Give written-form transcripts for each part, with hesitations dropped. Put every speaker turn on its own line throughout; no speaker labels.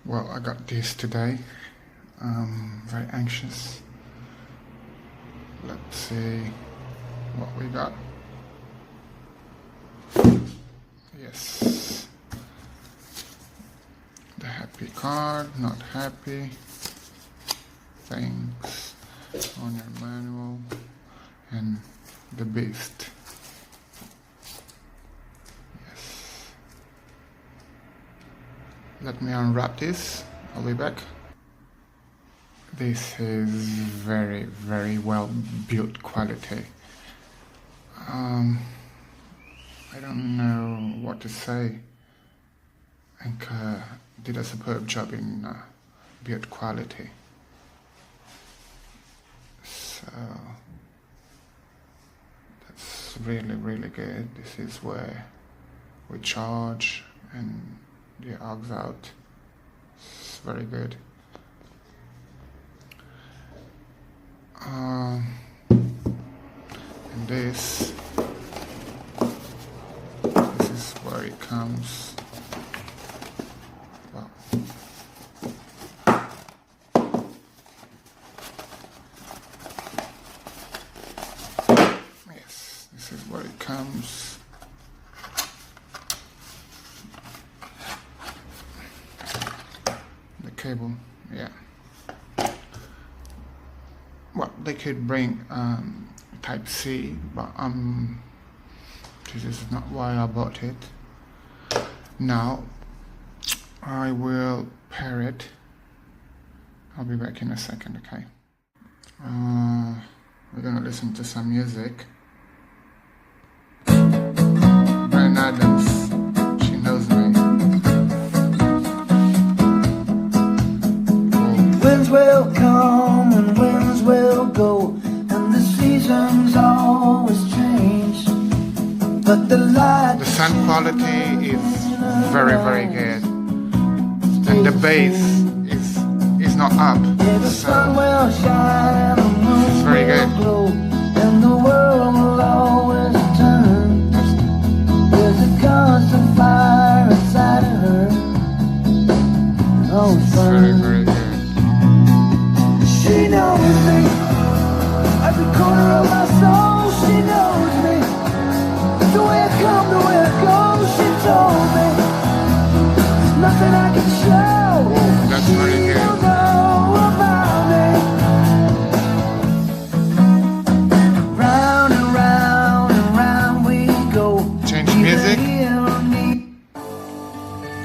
Well, I got this today. Very anxious. Let's see what we got. Yes. The happy card, not happy. Thanks on your manual. And the beast. Yes. Let me unwrap this. I'll be back. This is very, very well built quality. I don't know what to say. Anker did a superb job in build quality. So that's really, really good. This is where we charge and the aux out. It's very good. And this is where it comes. Well, yes, this is where it comes. The cable, yeah. Well, they could bring Type C, but this is not why I bought it. Now I will pair it. I'll be back in a second, okay? We're gonna listen to some music. Brian Adams, She Knows Me.
Winds will come and winds will go, and the seasons always change. But the light,
the sound quality is very, very good, and the bass is not up, so it's very good.
And the world will always turn. There's a constant fire inside of her. Oh,
it's very, very good.
She knows me, every corner of my soul. She knows me, the way I come, the way I go. She told me, there's nothing I can show.
That's very good.
She'll know about me. Round and round and round we go.
Change music.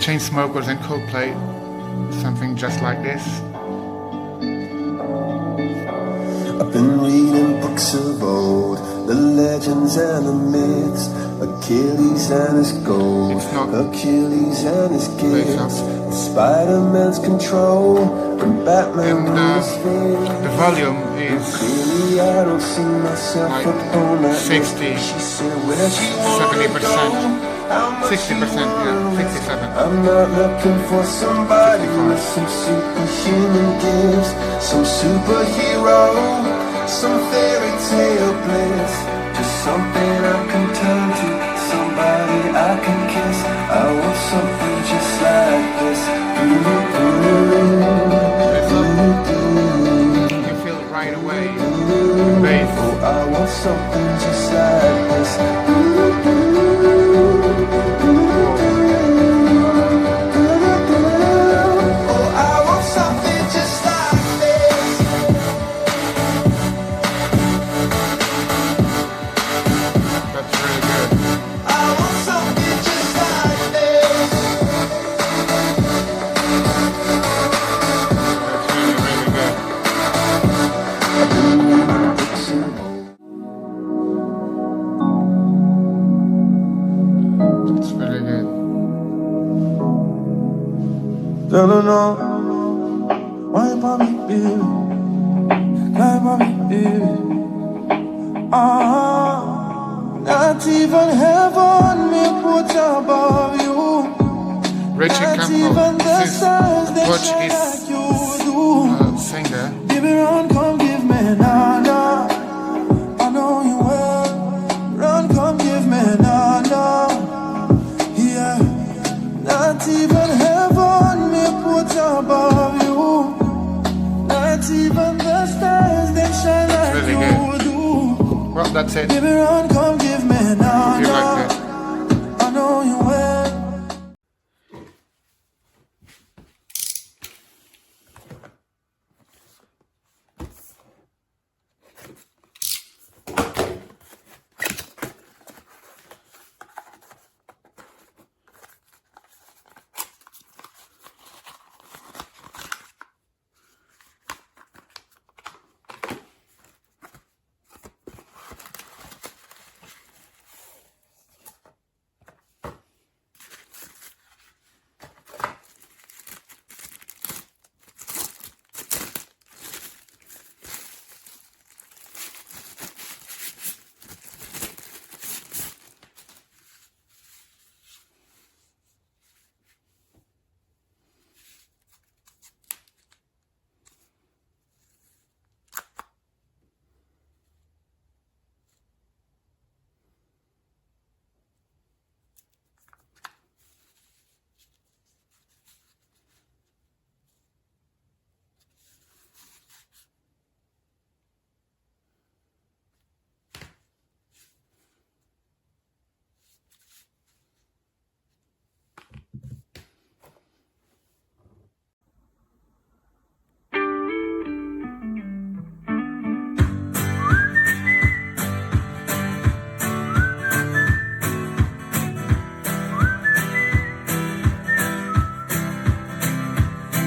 Chainsmokers and Coldplay, something just like this.
I've been reading books of old, the legends and the myths, Achilles and his gold, Achilles and his gifts, Spider-Man's control, and Batman
and the volume is like 60, 70%. 60%, yeah, 67.
I'm not looking for somebody with some superhuman gifts, some superhero, some fairy tale bliss, just something I can turn to, somebody I can kiss. I want something just like this.
You feel it right away. Bass.
Oh, I want something just like this.
No, no, no. Why about me, baby? Why about me, baby? Not even heaven may put above you.
Richie Campbell, this is a Portuguese singer.
Give it on, come give me nada. I know you will. Run, come give me nada. Yeah, not even heaven may put above. above you. Not even the stars, they shine like
really
you
good.
do.
Well, that's it.
Baby, run, come give me an
If you liked it.
I know you will.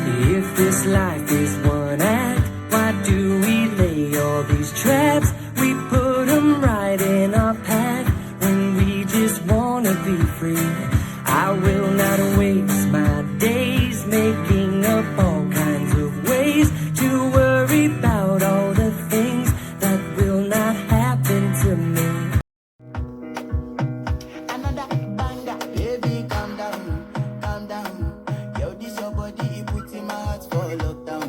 If this life is one act, why do we lay all these traps? We put them right in our path when we just wanna be free. I will not waste my days making up all kinds of ways to worry about all the things that will not happen to me.
Another banger, baby, calm down, calm down. Yo, this your body, it puts in my heart for lockdown,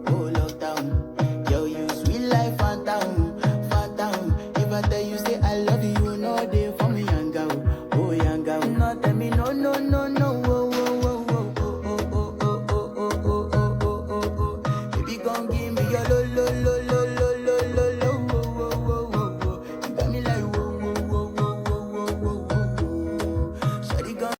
oh lockdown. Yo, you sweet life, phantom, phantom. If I tell you say I love you, you know they for me young girl, oh young girl. No tell me no, no, no, no, oh, oh, oh, oh, oh, oh, oh, oh, oh, oh, oh, oh, oh, oh, oh. Baby, gon' give me your lo, lo, lo, lo, lo, lo, lo, lo, oh, oh, oh, oh, oh. You got me like whoa, whoa, whoa, whoa, whoa, whoa, whoa, whoa. Shawty gon'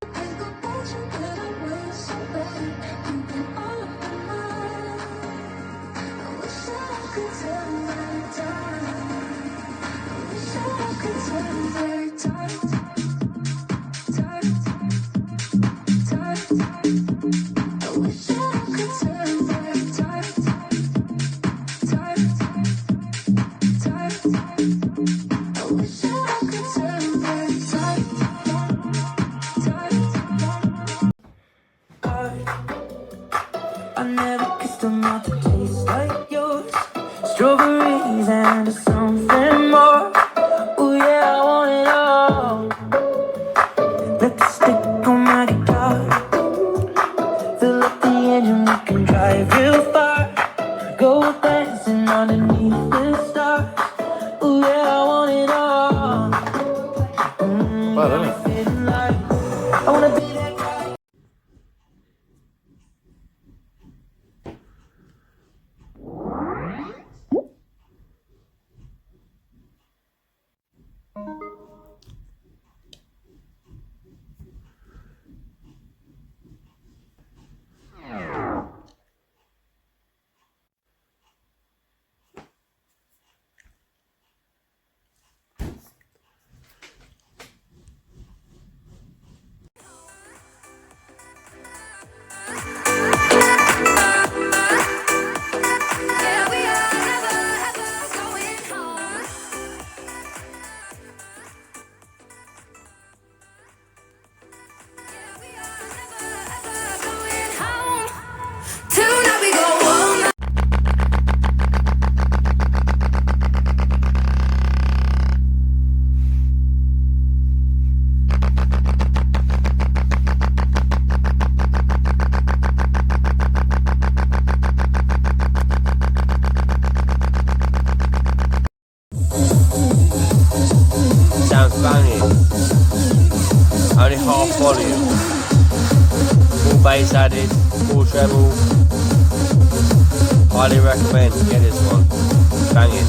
I never kissed a mouth that tastes like yours. Strawberries and something more. Oh yeah, I want it all. Let the stick on my guitar. Fill up the engine, we can drive real far. Go dancing underneath the stars. Oh yeah, I want it all. Feeling like I wanna be that guy.
Sounds banging. Only half volume. Full bass added. full treble. Highly recommend. Get this one. Banging.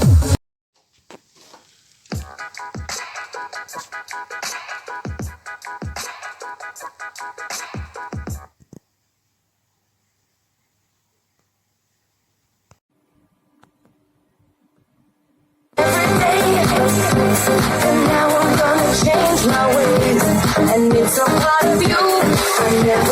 And now I'm gonna change my ways, and it's a part of you I never